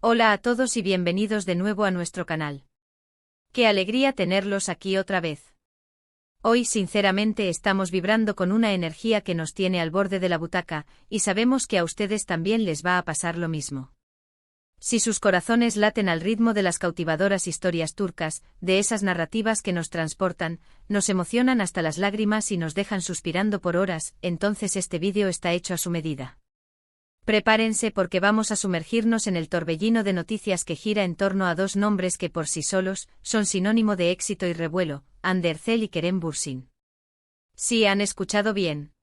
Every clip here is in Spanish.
Hola a todos y bienvenidos de nuevo a nuestro canal. Qué alegría tenerlos aquí otra vez. Hoy sinceramente estamos vibrando con una energía que nos tiene al borde de la butaca, y sabemos que a ustedes también les va a pasar lo mismo. Si sus corazones laten al ritmo de las cautivadoras historias turcas, de esas narrativas que nos transportan, nos emocionan hasta las lágrimas y nos dejan suspirando por horas, entonces este vídeo está hecho a su medida. Prepárense porque vamos a sumergirnos en el torbellino de noticias que gira en torno a dos nombres que por sí solos son sinónimo de éxito y revuelo, Hande Erçel y Kerem Bürsin. Sí, han escuchado bien.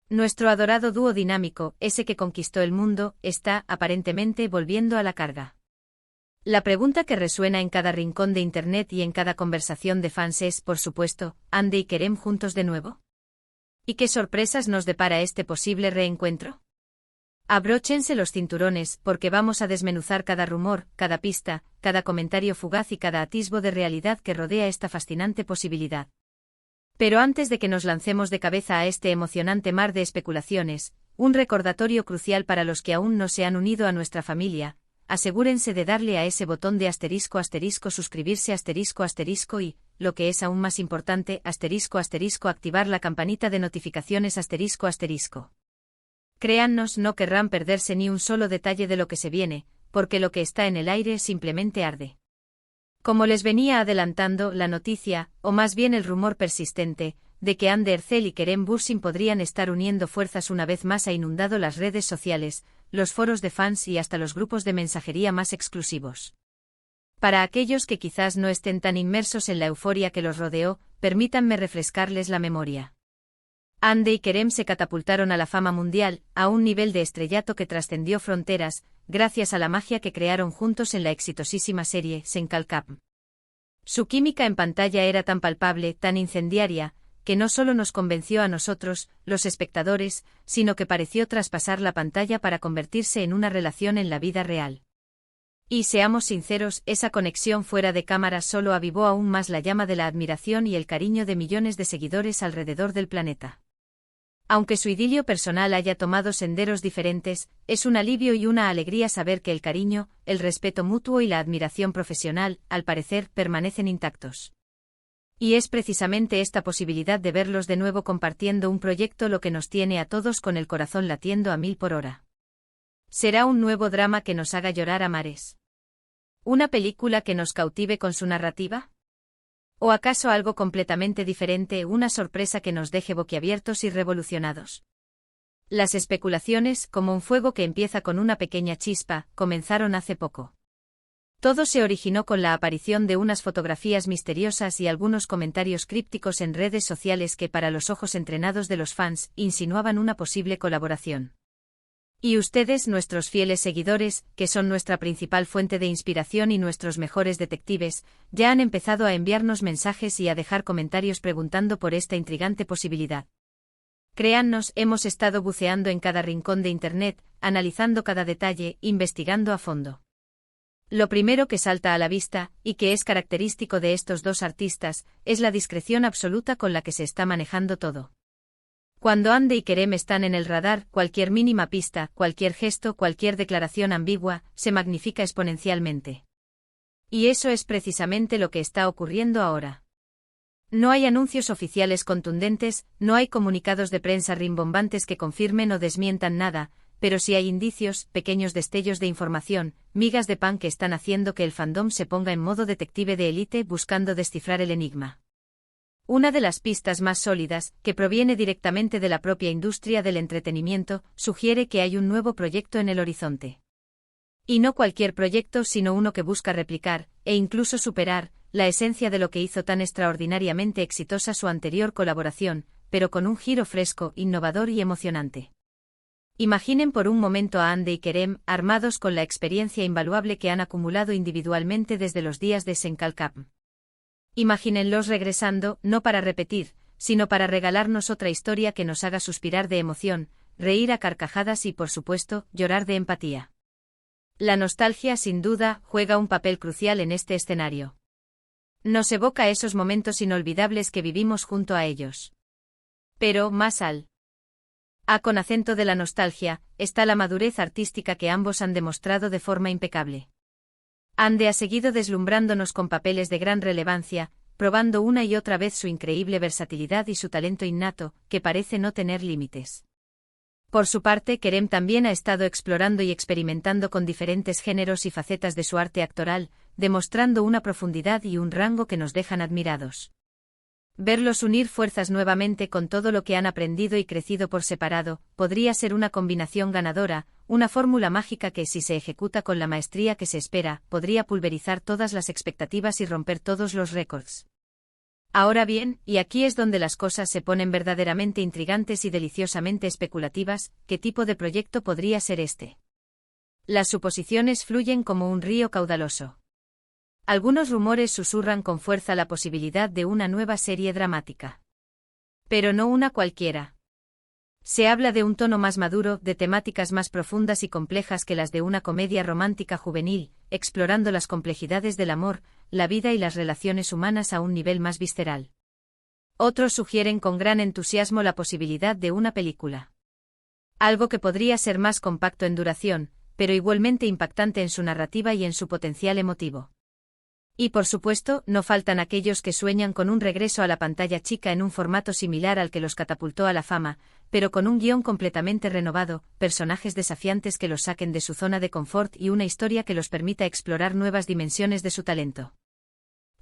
Nuestro adorado dúo dinámico, ese que conquistó el mundo, está, aparentemente, volviendo a la carga. La pregunta que resuena en cada rincón de Internet y en cada conversación de fans es, por supuesto, ¿Hande y Kerem juntos de nuevo? ¿Y qué sorpresas nos depara este posible reencuentro? Abróchense los cinturones, porque vamos a desmenuzar cada rumor, cada pista, cada comentario fugaz y cada atisbo de realidad que rodea esta fascinante posibilidad. Pero antes de que nos lancemos de cabeza a este emocionante mar de especulaciones, un recordatorio crucial para los que aún no se han unido a nuestra familia: asegúrense de darle a ese botón de asterisco suscribirse asterisco y, lo que es aún más importante, asterisco activar la campanita de notificaciones asterisco. Créannos, no querrán perderse ni un solo detalle de lo que se viene, porque lo que está en el aire simplemente arde. Como les venía adelantando, la noticia, o más bien el rumor persistente, de que Hande Erçel y Kerem Bürsin podrían estar uniendo fuerzas una vez más ha inundado las redes sociales, los foros de fans y hasta los grupos de mensajería más exclusivos. Para aquellos que quizás no estén tan inmersos en la euforia que los rodeó, permítanme refrescarles la memoria. Hande y Kerem se catapultaron a la fama mundial, a un nivel de estrellato que trascendió fronteras, gracias a la magia que crearon juntos en la exitosísima serie Senkalkap. Su química en pantalla era tan palpable, tan incendiaria, que no solo nos convenció a nosotros, los espectadores, sino que pareció traspasar la pantalla para convertirse en una relación en la vida real. Y seamos sinceros, esa conexión fuera de cámara solo avivó aún más la llama de la admiración y el cariño de millones de seguidores alrededor del planeta. Aunque su idilio personal haya tomado senderos diferentes, es un alivio y una alegría saber que el cariño, el respeto mutuo y la admiración profesional, al parecer, permanecen intactos. Y es precisamente esta posibilidad de verlos de nuevo compartiendo un proyecto lo que nos tiene a todos con el corazón latiendo a 1000 por hora. ¿Será un nuevo drama que nos haga llorar a mares? ¿Una película que nos cautive con su narrativa? ¿O acaso algo completamente diferente, una sorpresa que nos deje boquiabiertos y revolucionados? Las especulaciones, como un fuego que empieza con una pequeña chispa, comenzaron hace poco. Todo se originó con la aparición de unas fotografías misteriosas y algunos comentarios crípticos en redes sociales que, para los ojos entrenados de los fans, insinuaban una posible colaboración. Y ustedes, nuestros fieles seguidores, que son nuestra principal fuente de inspiración y nuestros mejores detectives, ya han empezado a enviarnos mensajes y a dejar comentarios preguntando por esta intrigante posibilidad. Créannos, hemos estado buceando en cada rincón de Internet, analizando cada detalle, investigando a fondo. Lo primero que salta a la vista, y que es característico de estos dos artistas, es la discreción absoluta con la que se está manejando todo. Cuando Hande y Kerem están en el radar, cualquier mínima pista, cualquier gesto, cualquier declaración ambigua, se magnifica exponencialmente. Y eso es precisamente lo que está ocurriendo ahora. No hay anuncios oficiales contundentes, no hay comunicados de prensa rimbombantes que confirmen o desmientan nada, pero sí hay indicios, pequeños destellos de información, migas de pan que están haciendo que el fandom se ponga en modo detective de élite buscando descifrar el enigma. Una de las pistas más sólidas, que proviene directamente de la propia industria del entretenimiento, sugiere que hay un nuevo proyecto en el horizonte. Y no cualquier proyecto, sino uno que busca replicar, e incluso superar, la esencia de lo que hizo tan extraordinariamente exitosa su anterior colaboración, pero con un giro fresco, innovador y emocionante. Imaginen por un momento a Hande y Kerem, armados con la experiencia invaluable que han acumulado individualmente desde los días de Senkalkap. Imagínenlos regresando, no para repetir, sino para regalarnos otra historia que nos haga suspirar de emoción, reír a carcajadas y, por supuesto, llorar de empatía. La nostalgia, sin duda, juega un papel crucial en este escenario. Nos evoca esos momentos inolvidables que vivimos junto a ellos. Pero, más Con acento de la nostalgia, está la madurez artística que ambos han demostrado de forma impecable. Ande ha seguido deslumbrándonos con papeles de gran relevancia, probando una y otra vez su increíble versatilidad y su talento innato, que parece no tener límites. Por su parte, Kerem también ha estado explorando y experimentando con diferentes géneros y facetas de su arte actoral, demostrando una profundidad y un rango que nos dejan admirados. Verlos unir fuerzas nuevamente con todo lo que han aprendido y crecido por separado, podría ser una combinación ganadora, una fórmula mágica que, si se ejecuta con la maestría que se espera, podría pulverizar todas las expectativas y romper todos los récords. Ahora bien, y aquí es donde las cosas se ponen verdaderamente intrigantes y deliciosamente especulativas, ¿qué tipo de proyecto podría ser este? Las suposiciones fluyen como un río caudaloso. Algunos rumores susurran con fuerza la posibilidad de una nueva serie dramática. Pero no una cualquiera. Se habla de un tono más maduro, de temáticas más profundas y complejas que las de una comedia romántica juvenil, explorando las complejidades del amor, la vida y las relaciones humanas a un nivel más visceral. Otros sugieren con gran entusiasmo la posibilidad de una película. Algo que podría ser más compacto en duración, pero igualmente impactante en su narrativa y en su potencial emotivo. Y por supuesto, no faltan aquellos que sueñan con un regreso a la pantalla chica en un formato similar al que los catapultó a la fama, pero con un guión completamente renovado, personajes desafiantes que los saquen de su zona de confort y una historia que los permita explorar nuevas dimensiones de su talento.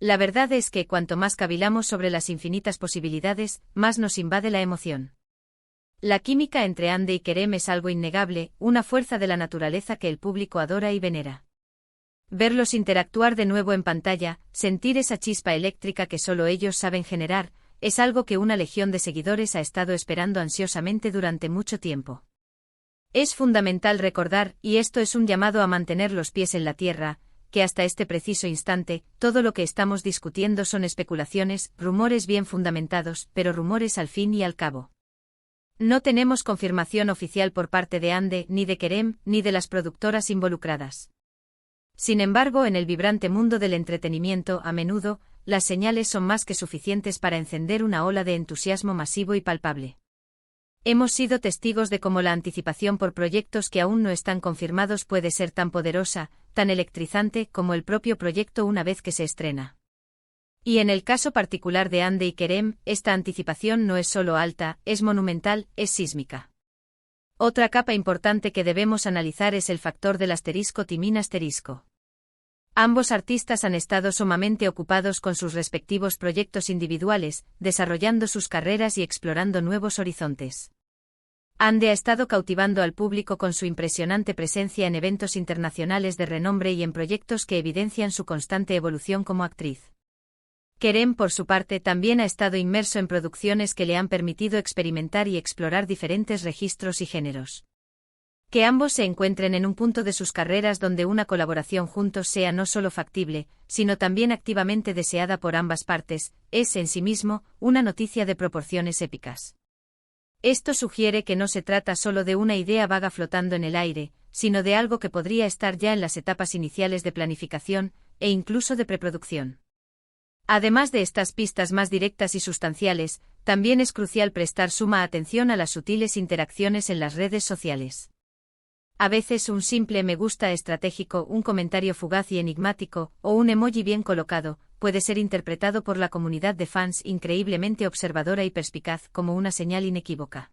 La verdad es que cuanto más cavilamos sobre las infinitas posibilidades, más nos invade la emoción. La química entre Ande y Kerem es algo innegable, una fuerza de la naturaleza que el público adora y venera. Verlos interactuar de nuevo en pantalla, sentir esa chispa eléctrica que solo ellos saben generar, es algo que una legión de seguidores ha estado esperando ansiosamente durante mucho tiempo. Es fundamental recordar, y esto es un llamado a mantener los pies en la tierra, que hasta este preciso instante, todo lo que estamos discutiendo son especulaciones, rumores bien fundamentados, pero rumores al fin y al cabo. No tenemos confirmación oficial por parte de Ande, ni de Kerem, ni de las productoras involucradas. Sin embargo, en el vibrante mundo del entretenimiento, a menudo, las señales son más que suficientes para encender una ola de entusiasmo masivo y palpable. Hemos sido testigos de cómo la anticipación por proyectos que aún no están confirmados puede ser tan poderosa, tan electrizante como el propio proyecto una vez que se estrena. Y en el caso particular de Ande y Kerem, esta anticipación no es solo alta, es monumental, es sísmica. Otra capa importante que debemos analizar es el factor del asterisco Timin asterisco. Ambos artistas han estado sumamente ocupados con sus respectivos proyectos individuales, desarrollando sus carreras y explorando nuevos horizontes. Ande ha estado cautivando al público con su impresionante presencia en eventos internacionales de renombre y en proyectos que evidencian su constante evolución como actriz. Kerem, por su parte, también ha estado inmerso en producciones que le han permitido experimentar y explorar diferentes registros y géneros. Que ambos se encuentren en un punto de sus carreras donde una colaboración juntos sea no solo factible, sino también activamente deseada por ambas partes, es en sí mismo una noticia de proporciones épicas. Esto sugiere que no se trata solo de una idea vaga flotando en el aire, sino de algo que podría estar ya en las etapas iniciales de planificación, e incluso de preproducción. Además de estas pistas más directas y sustanciales, también es crucial prestar suma atención a las sutiles interacciones en las redes sociales. A veces un simple me gusta estratégico, un comentario fugaz y enigmático, o un emoji bien colocado, puede ser interpretado por la comunidad de fans increíblemente observadora y perspicaz como una señal inequívoca.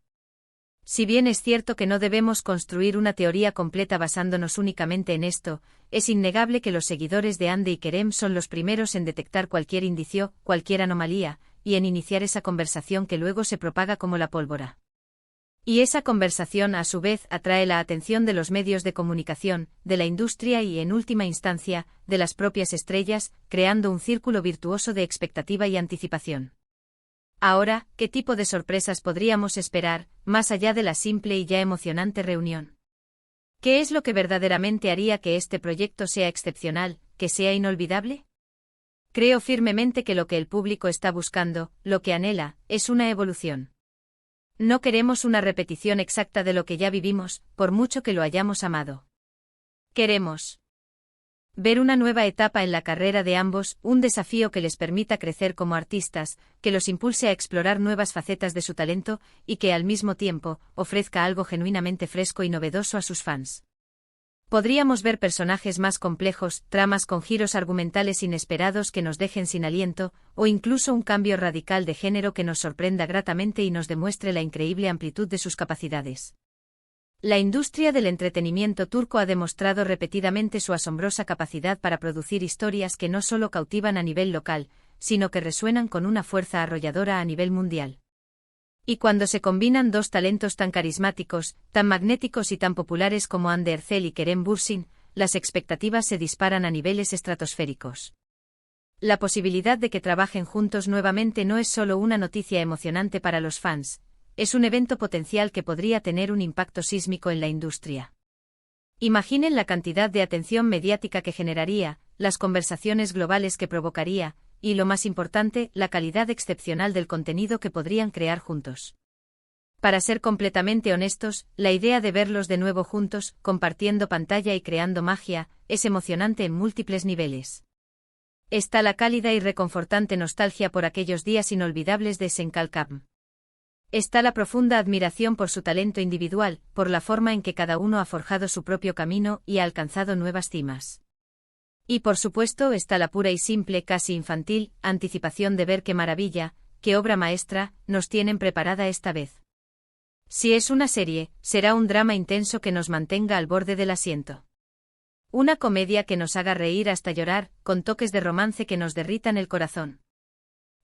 Si bien es cierto que no debemos construir una teoría completa basándonos únicamente en esto, es innegable que los seguidores de Ande y Kerem son los primeros en detectar cualquier indicio, cualquier anomalía, y en iniciar esa conversación que luego se propaga como la pólvora. Y esa conversación a su vez atrae la atención de los medios de comunicación, de la industria y, en última instancia, de las propias estrellas, creando un círculo virtuoso de expectativa y anticipación. Ahora, ¿qué tipo de sorpresas podríamos esperar, más allá de la simple y ya emocionante reunión? ¿Qué es lo que verdaderamente haría que este proyecto sea excepcional, que sea inolvidable? Creo firmemente que lo que el público está buscando, lo que anhela, es una evolución. No queremos una repetición exacta de lo que ya vivimos, por mucho que lo hayamos amado. Queremos Ver una nueva etapa en la carrera de ambos, un desafío que les permita crecer como artistas, que los impulse a explorar nuevas facetas de su talento y que al mismo tiempo ofrezca algo genuinamente fresco y novedoso a sus fans. Podríamos ver personajes más complejos, tramas con giros argumentales inesperados que nos dejen sin aliento, o incluso un cambio radical de género que nos sorprenda gratamente y nos demuestre la increíble amplitud de sus capacidades. La industria del entretenimiento turco ha demostrado repetidamente su asombrosa capacidad para producir historias que no solo cautivan a nivel local, sino que resuenan con una fuerza arrolladora a nivel mundial. Y cuando se combinan dos talentos tan carismáticos, tan magnéticos y tan populares como Hande Erçel y Kerem Bürsin, las expectativas se disparan a niveles estratosféricos. La posibilidad de que trabajen juntos nuevamente no es solo una noticia emocionante para los fans, es un evento potencial que podría tener un impacto sísmico en la industria. Imaginen la cantidad de atención mediática que generaría, las conversaciones globales que provocaría, y lo más importante, la calidad excepcional del contenido que podrían crear juntos. Para ser completamente honestos, la idea de verlos de nuevo juntos, compartiendo pantalla y creando magia, es emocionante en múltiples niveles. Está la cálida y reconfortante nostalgia por aquellos días inolvidables de Senkalkam. Está la profunda admiración por su talento individual, por la forma en que cada uno ha forjado su propio camino y ha alcanzado nuevas cimas. Y por supuesto está la pura y simple, casi infantil, anticipación de ver qué maravilla, qué obra maestra, nos tienen preparada esta vez. Si es una serie, será un drama intenso que nos mantenga al borde del asiento. Una comedia que nos haga reír hasta llorar, con toques de romance que nos derritan el corazón.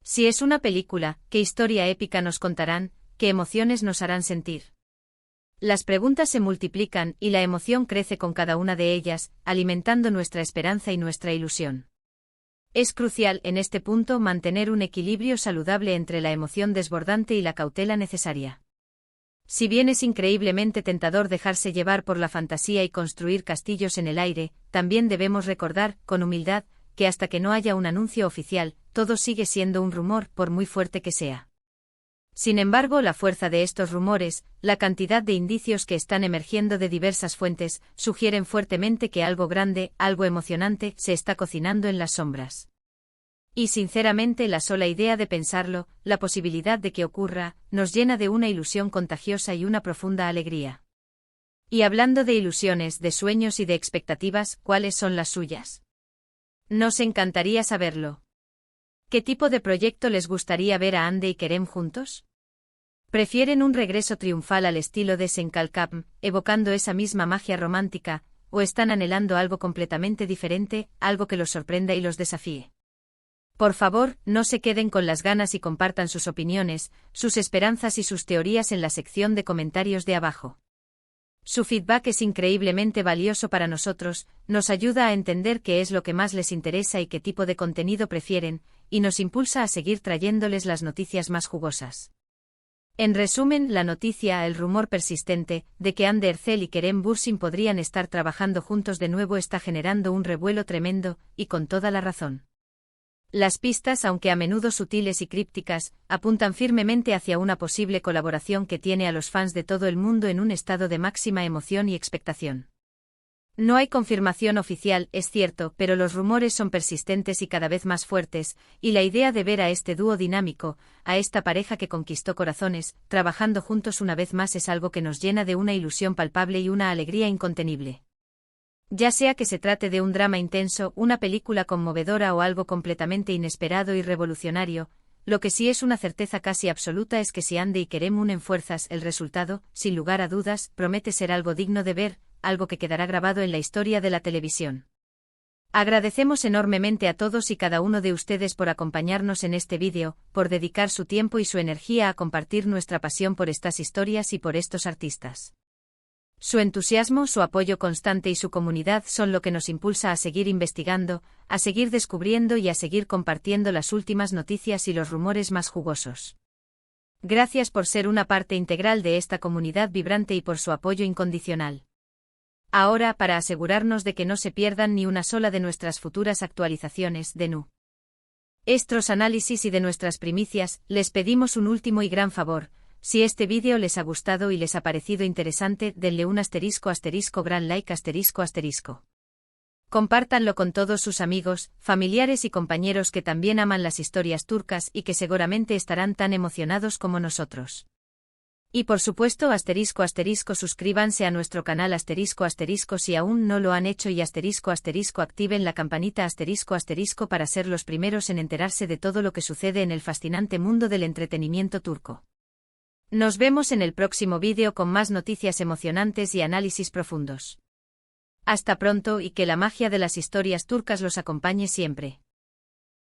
Si es una película, qué historia épica nos contarán, qué emociones nos harán sentir. Las preguntas se multiplican y la emoción crece con cada una de ellas, alimentando nuestra esperanza y nuestra ilusión. Es crucial en este punto mantener un equilibrio saludable entre la emoción desbordante y la cautela necesaria. Si bien es increíblemente tentador dejarse llevar por la fantasía y construir castillos en el aire, también debemos recordar, con humildad, que hasta que no haya un anuncio oficial, todo sigue siendo un rumor, por muy fuerte que sea. Sin embargo, la fuerza de estos rumores, la cantidad de indicios que están emergiendo de diversas fuentes, sugieren fuertemente que algo grande, algo emocionante, se está cocinando en las sombras. Y sinceramente la sola idea de pensarlo, la posibilidad de que ocurra, nos llena de una ilusión contagiosa y una profunda alegría. Y hablando de ilusiones, de sueños y de expectativas, ¿cuáles son las suyas? Nos encantaría saberlo. ¿Qué tipo de proyecto les gustaría ver a Hande y Kerem juntos? ¿Prefieren un regreso triunfal al estilo de Senkalkam, evocando esa misma magia romántica, o están anhelando algo completamente diferente, algo que los sorprenda y los desafíe? Por favor, no se queden con las ganas y compartan sus opiniones, sus esperanzas y sus teorías en la sección de comentarios de abajo. Su feedback es increíblemente valioso para nosotros, nos ayuda a entender qué es lo que más les interesa y qué tipo de contenido prefieren, y nos impulsa a seguir trayéndoles las noticias más jugosas. En resumen, la noticia, el rumor persistente, de que Hande Erçel y Kerem Bürsin podrían estar trabajando juntos de nuevo está generando un revuelo tremendo, y con toda la razón. Las pistas, aunque a menudo sutiles y crípticas, apuntan firmemente hacia una posible colaboración que tiene a los fans de todo el mundo en un estado de máxima emoción y expectación. No hay confirmación oficial, es cierto, pero los rumores son persistentes y cada vez más fuertes, y la idea de ver a este dúo dinámico, a esta pareja que conquistó corazones, trabajando juntos una vez más es algo que nos llena de una ilusión palpable y una alegría incontenible. Ya sea que se trate de un drama intenso, una película conmovedora o algo completamente inesperado y revolucionario, lo que sí es una certeza casi absoluta es que si Hande y Kerem unen fuerzas, el resultado, sin lugar a dudas, promete ser algo digno de ver, algo que quedará grabado en la historia de la televisión. Agradecemos enormemente a todos y cada uno de ustedes por acompañarnos en este vídeo, por dedicar su tiempo y su energía a compartir nuestra pasión por estas historias y por estos artistas. Su entusiasmo, su apoyo constante y su comunidad son lo que nos impulsa a seguir investigando, a seguir descubriendo y a seguir compartiendo las últimas noticias y los rumores más jugosos. Gracias por ser una parte integral de esta comunidad vibrante y por su apoyo incondicional. Ahora, para asegurarnos de que no se pierdan ni una sola de nuestras futuras actualizaciones de nuestros análisis y de nuestras primicias, les pedimos un último y gran favor. Si este vídeo les ha gustado y les ha parecido interesante, denle un ***, gran like ***. Compártanlo con todos sus amigos, familiares y compañeros que también aman las historias turcas y que seguramente estarán tan emocionados como nosotros. Y por supuesto suscríbanse a nuestro canal si aún no lo han hecho y activen la campanita para ser los primeros en enterarse de todo lo que sucede en el fascinante mundo del entretenimiento turco. Nos vemos en el próximo vídeo con más noticias emocionantes y análisis profundos. Hasta pronto y que la magia de las historias turcas los acompañe siempre.